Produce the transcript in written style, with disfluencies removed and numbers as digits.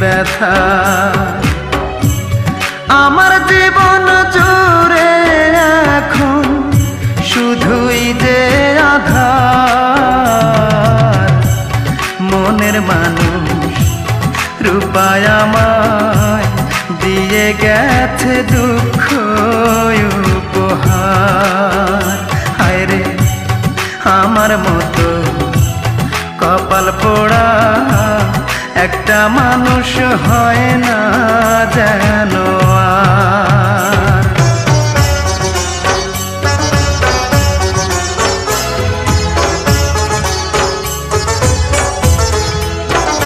ব্যথা। আমার জীবন জুড়ে এখন শুধুই যে আধার, মনের মানুষ রূপায় আমায় দিয়ে গেছে দুঃখ উপহার। হায় রে আমার মতো কপাল পোড়া একটা মানুষ হয় না যেন।